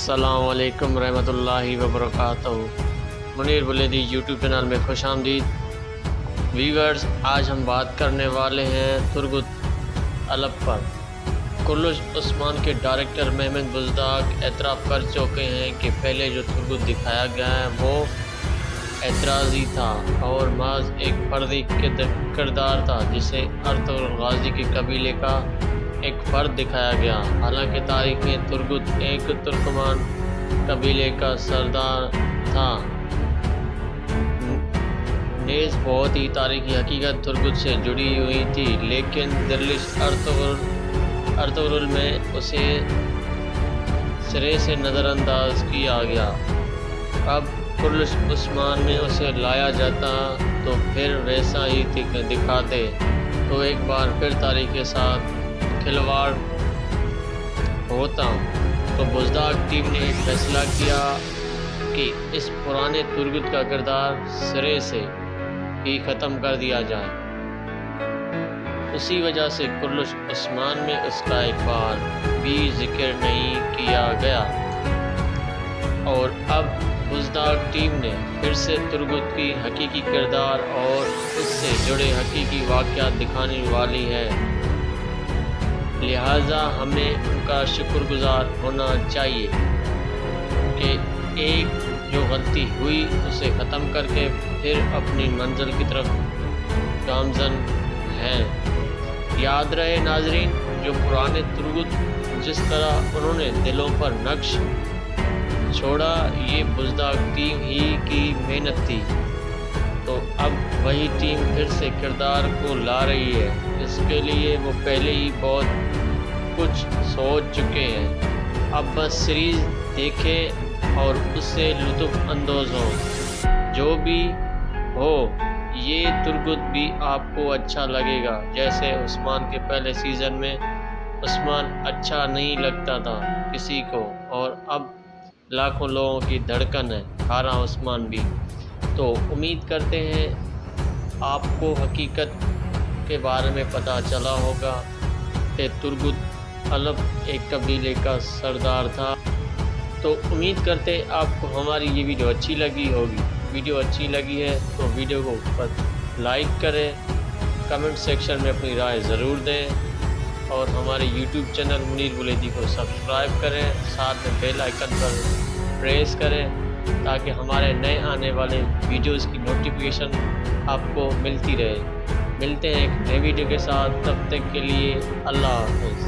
السلام علیکم رحمۃ اللہ وبرکاتہ۔ منیر بلیدی یوٹیوب چینل میں خوش آمدید ویورز۔ آج ہم بات کرنے والے ہیں ترگت الب پر۔ کرلش عثمان کے ڈائریکٹر محمد بزدار اعتراف کر چکے ہیں کہ پہلے جو ترگت دکھایا گیا ہے وہ اعتراضی تھا اور محض ایک فردی کردار تھا جسے ارطغرل غازی کے قبیلے کا ایک فرد دکھایا گیا۔ حالانکہ تاریخ میں ترگت ایک ترکمان قبیلے کا سردار تھا۔ نیز بہت ہی تاریخی حقیقت ترگت سے جڑی ہوئی تھی، لیکن درلش ارطغرل میں اسے سرے سے نظر انداز کیا گیا۔ اب کرلش عثمان میں اسے لایا جاتا تو پھر ویسا ہی دکھاتے تو ایک بار پھر تاریخ کے ساتھ کھلواڑ ہوتا۔ تو بزدار ٹیم نے ایک فیصلہ کیا کہ اس پرانے ترگت کا کردار سرے سے ہی ختم کر دیا جائے۔ اسی وجہ سے کرلش عثمان میں اس کا ایک بار بھی ذکر نہیں کیا گیا، اور اب بزدار ٹیم نے پھر سے ترگت کی حقیقی کردار اور اس سے جڑے حقیقی واقعات دکھانے والی ہے، لہٰذا ہمیں ان کا شکر گزار ہونا چاہیے کہ ایک جو غلطی ہوئی اسے ختم کر کے پھر اپنی منزل کی طرف گامزن ہیں۔ یاد رہے ناظرین، جو پرانے ترگت جس طرح انہوں نے دلوں پر نقش چھوڑا، یہ بزدار ٹیم ہی کی محنت تھی۔ تو اب وہی ٹیم پھر سے کردار کو لا رہی ہے۔ اس کے لیے وہ پہلے ہی بہت کچھ سوچ چکے ہیں۔ اب بس سیریز دیکھیں اور اس سے لطف اندوز ہوں۔ جو بھی ہو، یہ ترگت بھی آپ کو اچھا لگے گا۔ جیسے عثمان کے پہلے سیزن میں عثمان اچھا نہیں لگتا تھا کسی کو، اور اب لاکھوں لوگوں کی دھڑکن ہے کھارا عثمان بھی۔ تو امید کرتے ہیں آپ کو حقیقت کے بارے میں پتہ چلا ہوگا کہ ترگت الب ایک قبیلے کا سردار تھا۔ تو امید کرتے آپ کو ہماری یہ ویڈیو اچھی لگی ہوگی۔ ویڈیو اچھی لگی ہے تو ویڈیو کو لائک کریں، کمنٹ سیکشن میں اپنی رائے ضرور دیں، اور ہمارے یوٹیوب چینل منیر بلیدی کو سبسکرائب کریں، ساتھ میں بیل آئیکن پر پریس کریں تاکہ ہمارے نئے آنے والے ویڈیوز کی نوٹیفیکیشن آپ کو ملتی رہے۔ ملتے ہیں ایک نئی ویڈیو کے ساتھ، تب تک کے لیے اللہ حافظ۔